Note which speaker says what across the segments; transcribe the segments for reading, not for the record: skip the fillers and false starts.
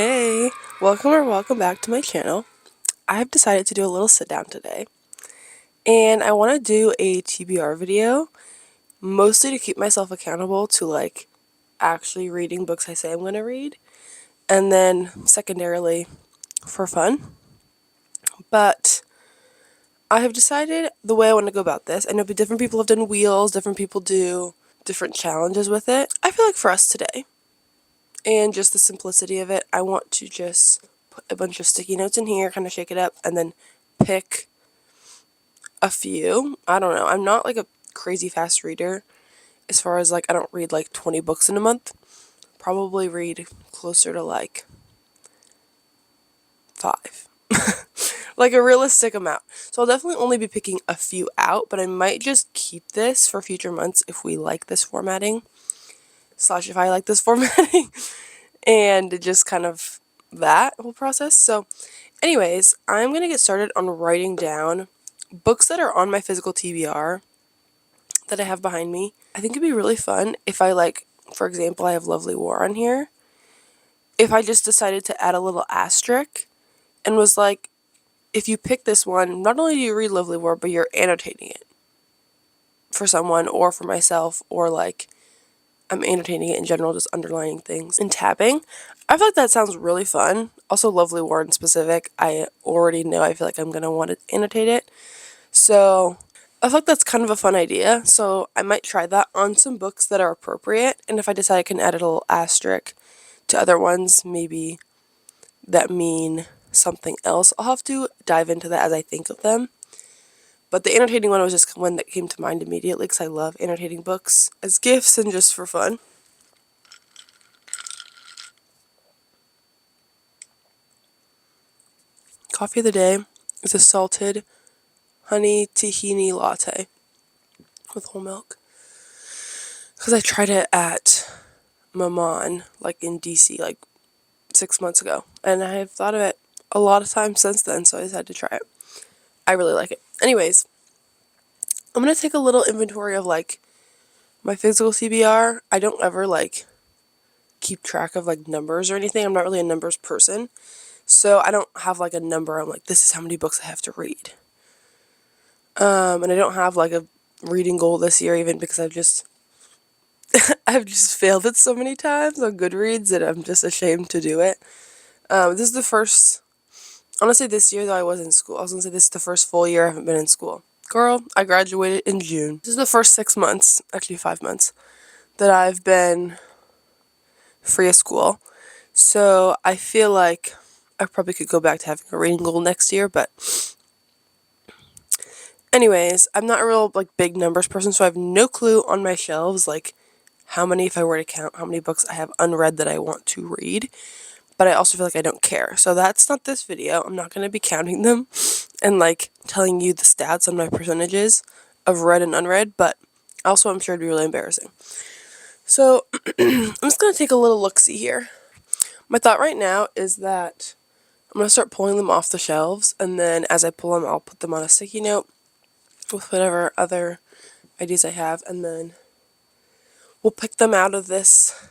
Speaker 1: Hey, welcome back to my channel. I have decided to do a little sit down today, and I want to do a TBR video, mostly to keep myself accountable to actually reading books I say I'm going to read, and then secondarily for fun. But I have decided the way I want to go about this. I know different people have done wheels, different people do different challenges with it. I feel like for us today, and just the simplicity of it, I want to just put a bunch of sticky notes in here, kind of shake it up, and then pick a few. I don't know. I'm not like a crazy fast reader as far as I don't read like 20 books in a month. Probably read closer to like 5. Like a realistic amount. So I'll definitely only be picking a few out, but I might just keep this for future months if we like this formatting. / if I like this formatting. And just kind of that whole process. So anyways, I'm going to get started on writing down books that are on my physical TBR that I have behind me. I think it'd be really fun if for example, I have Lovely War on here. If I just decided to add a little asterisk and was like, if you pick this one, not only do you read Lovely War, but you're annotating it for someone or for myself, or I'm annotating it in general, just underlining things and tabbing. I feel like that sounds really fun. Also, Lovely War in specific, I already know I feel like I'm going to want to annotate it. So I feel like that's kind of a fun idea. So I might try that on some books that are appropriate. And if I decide I can add a little asterisk to other ones, maybe that mean something else, I'll have to dive into that as I think of them. But the annotating one was just one that came to mind immediately because I love annotating books as gifts and just for fun. Coffee of the day is a salted honey tahini latte with whole milk. Because I tried it at Maman, in DC, 6 months ago. And I have thought of it a lot of times since then, so I decided to try it. I really like it. Anyways, I'm going to take a little inventory of my physical TBR. I don't ever keep track of numbers or anything. I'm not really a numbers person. So I don't have a number. I'm like, this is how many books I have to read. And I don't have a reading goal this year, even because I've just failed it so many times on Goodreads that I'm just ashamed to do it. This is the first, honestly, this year though I was in school. I was gonna say this is the first full year I haven't been in school. Girl, I graduated in June. This is the first 6 months, actually 5 months, that I've been free of school. So I feel like I probably could go back to having a reading goal next year, but anyways, I'm not a real big numbers person, so I have no clue on my shelves how many, if I were to count how many books I have unread that I want to read. But I also feel like I don't care. So that's not this video. I'm not going to be counting them and telling you the stats on my percentages of read and unread, but also I'm sure it'd be really embarrassing. So I'm just going to take a little look-see here. My thought right now is that I'm going to start pulling them off the shelves, and then as I pull them, I'll put them on a sticky note with whatever other ideas I have, and then we'll pick them out of this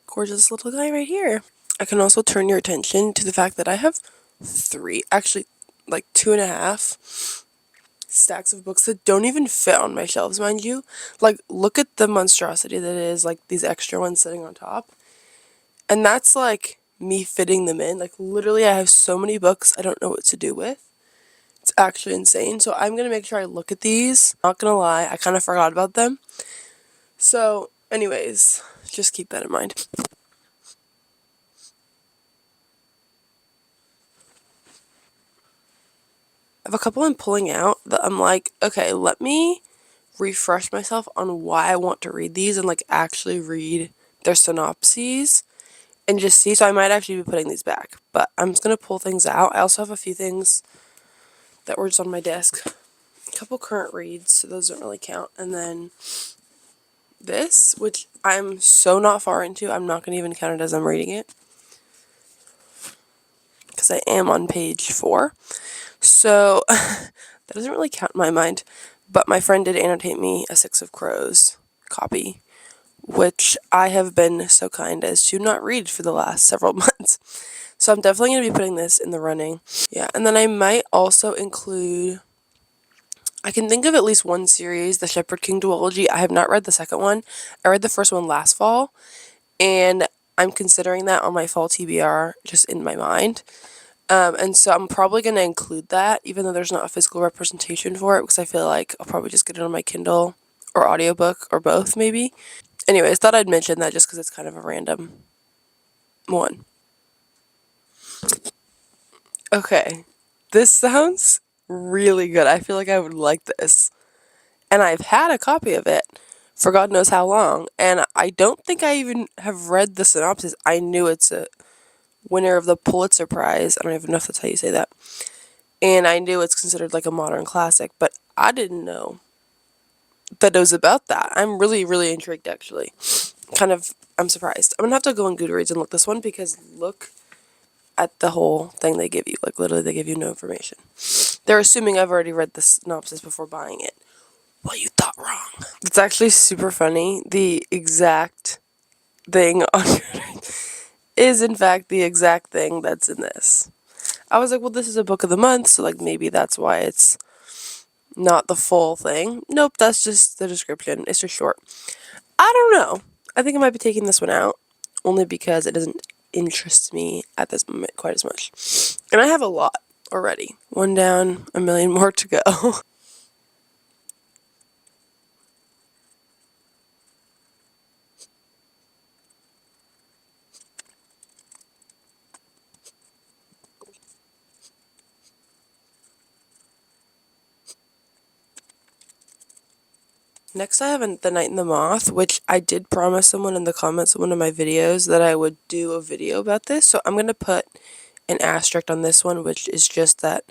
Speaker 1: gorgeous little guy right here. I can also turn your attention to the fact that I have 3, actually 2.5 stacks of books that don't even fit on my shelves, mind you. Look at the monstrosity that is these extra ones sitting on top. And that's me fitting them in. Literally I have so many books I don't know what to do with. It's actually insane. So I'm going to make sure I look at these. Not going to lie, I kind of forgot about them. So anyways, just keep that in mind. I have a couple I'm pulling out that I'm like, okay, let me refresh myself on why I want to read these and actually read their synopses and just see. So I might actually be putting these back, but I'm just going to pull things out. I also have a few things that were just on my desk. A couple current reads, so those don't really count. And then this, which I'm so not far into, I'm not going to even count it as I'm reading it, because I am on page 4. So that doesn't really count in my mind. But my friend did annotate me a Six of Crows copy, which I have been so kind as to not read for the last several months. So I'm definitely going to be putting this in the running. Yeah, and then I might also include, I can think of at least one series, The Shepherd King duology. I have not read the second one. I read the first one last fall, and I'm considering that on my fall TBR just in my mind. And so I'm probably going to include that, even though there's not a physical representation for it, because I feel like I'll probably just get it on my Kindle or audiobook or both, maybe. Anyways, thought I'd mention that just because it's kind of a random one. Okay, this sounds really good. I feel like I would like this. And I've had a copy of it for God knows how long, and I don't think I even have read the synopsis. I knew it's a winner of the Pulitzer Prize. I don't even know if that's how you say that. And I knew it's considered like a modern classic, but I didn't know that it was about that. I'm really, really intrigued actually. I'm surprised. I'm gonna have to go on Goodreads and look this one because look at the whole thing they give you. Like literally they give you no information. They're assuming I've already read the synopsis before buying it. Well, you thought wrong. It's actually super funny. The exact thing on Goodreads is in fact the exact thing that's in this. I was like, well, this is a book of the month, so like maybe that's why it's not the full thing. Nope, that's just the description. It's just short. I don't know. I think I might be taking this one out only because it doesn't interest me at this moment quite as much. And I have a lot already. One down, a million more to go. Next I have The Night and the Moth, which I did promise someone in the comments of one of my videos that I would do a video about this. So I'm going to put an asterisk on this one, which is just that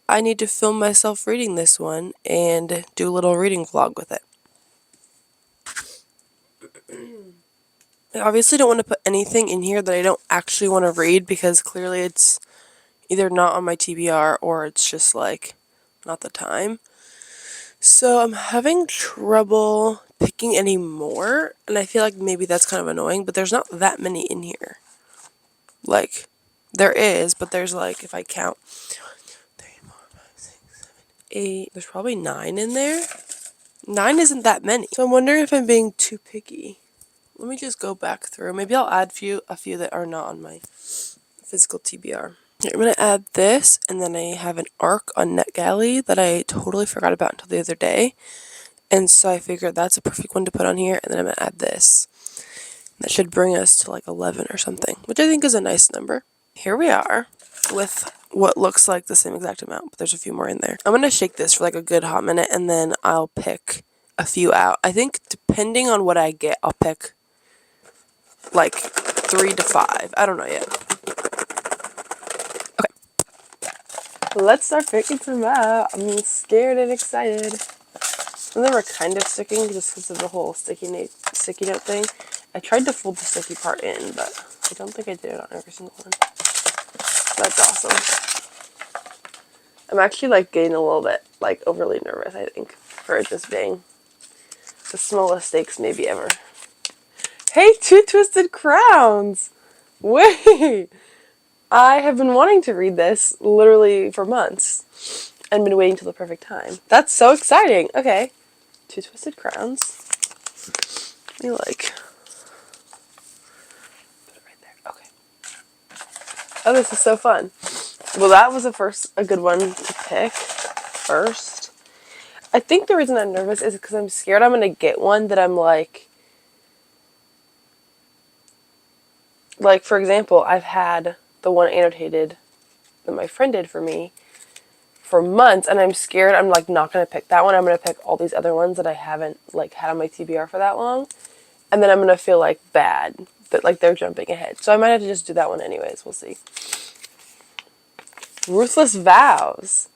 Speaker 1: I need to film myself reading this one and do a little reading vlog with it. I obviously don't want to put anything in here that I don't actually want to read because clearly it's either not on my TBR or it's just like not the time. So I'm having trouble picking any more, and I feel like maybe that's kind of annoying, but there's not that many in here. Like, there is, but there's like, if I count, 3, 4, 5, 6, 7, 8, there's probably 9 in there. 9 isn't that many. So I'm wondering if I'm being too picky. Let me just go back through. Maybe I'll add a few that are not on my physical TBR. Here, I'm going to add this, and then I have an arc on NetGalley that I totally forgot about until the other day. And so I figured that's a perfect one to put on here, and then I'm going to add this. That should bring us to like 11 or something, which I think is a nice number. Here we are with what looks like the same exact amount, but there's a few more in there. I'm going to shake this for like a good hot minute, and then I'll pick a few out. I think depending on what I get, I'll pick like 3 to 5. I don't know yet. Okay. Let's start picking some out. I'm scared and excited. Some of them are kind of sticking just because of the whole sticky note thing. I tried to fold the sticky part in, but I don't think I did it on every single one. That's awesome. I'm actually like getting a little bit like overly nervous, I think, for it just being the smallest stakes maybe ever. Hey, Two Twisted Crowns! Wait! I have been wanting to read this literally for months and been waiting till the perfect time. That's so exciting! Okay. Two Twisted Crowns. Let me like put it right there. Okay. Oh, this is so fun. Well, that was a good one to pick first. I think the reason I'm nervous is because I'm scared I'm gonna get one that I'm like for example, I've had the one annotated that my friend did for me for months, and I'm scared I'm like not gonna pick that one. I'm gonna pick all these other ones that I haven't like had on my TBR for that long, and then I'm gonna feel like bad that like they're jumping ahead. So I might have to just do that one anyways. We'll see. Ruthless Vows.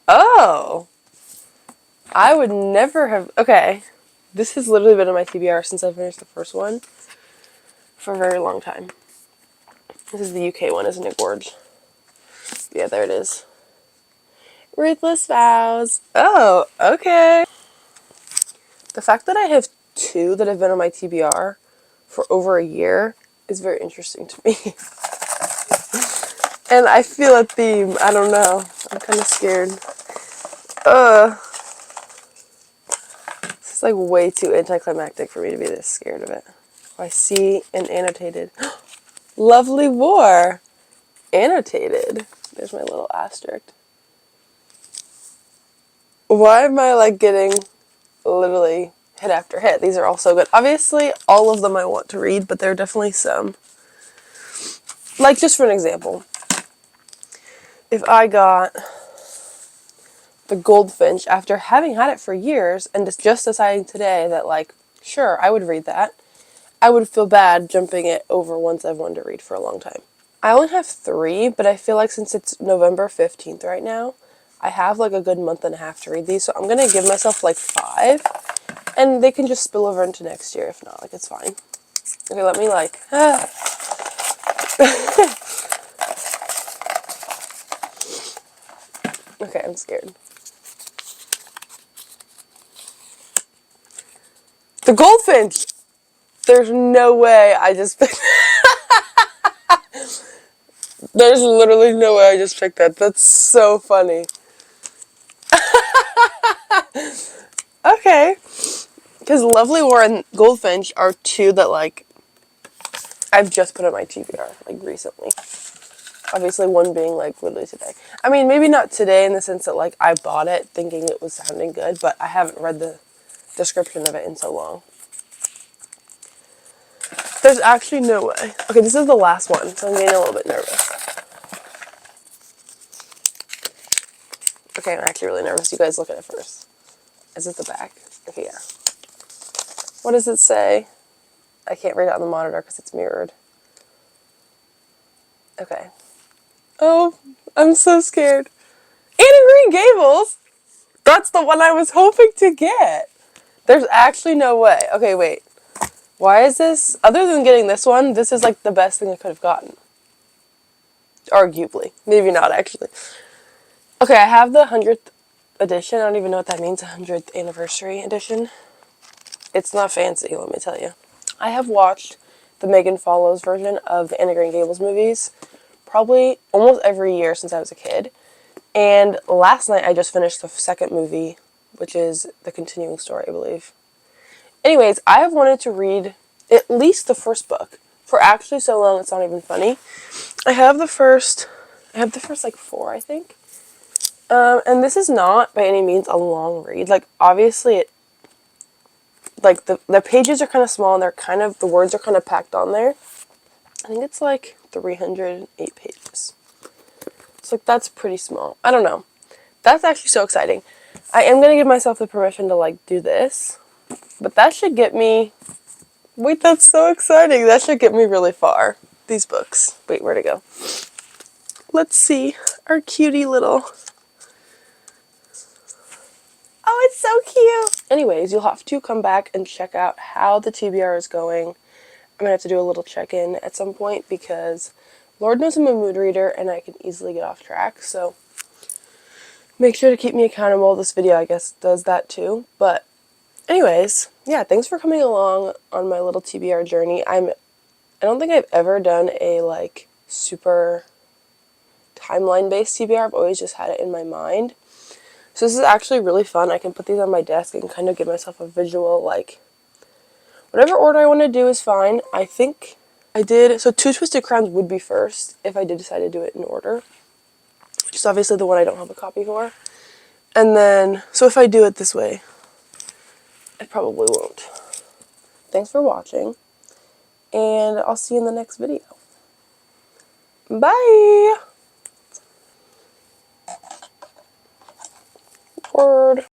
Speaker 1: Oh, I would never have. Okay, this has literally been on my TBR since I finished the first one for a very long time. This is the UK one, isn't it, Gorge? Yeah, there it is. Ruthless Vows. Oh, okay. The fact that I have two that have been on my TBR for over a year is very interesting to me. And I feel a theme. I don't know. I'm kind of scared. This is like way too anticlimactic for me to be this scared of it. I see an annotated. Lovely War. Annotated. There's my little asterisk. Why am I like getting literally hit after hit? These are all so good. Obviously, all of them I want to read, but there are definitely some. Like, just for an example, if I got the Goldfinch after having had it for years and just deciding today that, like, sure, I would read that, I would feel bad jumping it over ones I've wanted to read for a long time. I only have 3, but I feel like since it's November 15th right now, I have like a good month and a half to read these, so I'm going to give myself like 5, and they can just spill over into next year if not, like, it's fine. Okay, let me like, okay, I'm scared. The Goldfinch! There's no way I just picked There's literally no way I just picked that. That's so funny. Okay. Because Lovely War and Goldfinch are two that, like, I've just put on my TBR, like, recently. Obviously, one being, like, literally today. I mean, maybe not today in the sense that, like, I bought it thinking it was sounding good, but I haven't read the description of it in so long. There's actually no way. Okay, this is the last one, so I'm getting a little bit nervous. Okay, I'm actually really nervous. You guys look at it first. Is it the back? Okay, yeah. What does it say? I can't read it on the monitor because it's mirrored. Okay. Oh, I'm so scared. Anne of Green Gables! That's the one I was hoping to get. There's actually no way. Okay, wait. Why is this? Other than getting this one, this is like the best thing I could have gotten. Arguably. Maybe not, actually. Okay, I have the 100th edition. I don't even know what that means. 100th anniversary edition. It's not fancy, let me tell you. I have watched the Megan Follows version of the Anne of Green Gables movies probably almost every year since I was a kid. And last night I just finished the second movie, which is the continuing story, I believe. Anyways, I have wanted to read at least the first book for actually so long it's not even funny. I have the first like 4, I think. And this is not by any means a long read. Like, obviously it, like, the pages are kind of small and they're kind of, the words are kind of packed on there. I think it's like 308 pages. So, like, that's pretty small. I don't know. That's actually so exciting. I am going to give myself the permission to, like, do this. But that should get me... Wait, that's so exciting. That should get me really far. These books. Wait, where'd it go? Let's see. Our cutie little... Oh, it's so cute! Anyways, you'll have to come back and check out how the TBR is going. I'm going to have to do a little check-in at some point because Lord knows I'm a mood reader and I can easily get off track. So make sure to keep me accountable. This video, I guess, does that too. But anyways, yeah, thanks for coming along on my little TBR journey. I don't think I've ever done a, like, super timeline-based TBR. I've always just had it in my mind. So this is actually really fun. I can put these on my desk and kind of give myself a visual, like, whatever order I want to do is fine. I think I did, so Two Twisted Crowns would be first if I did decide to do it in order, which is obviously the one I don't have a copy for. And then, so if I do it this way, I probably won't. Thanks for watching, and I'll see you in the next video. Bye! Word.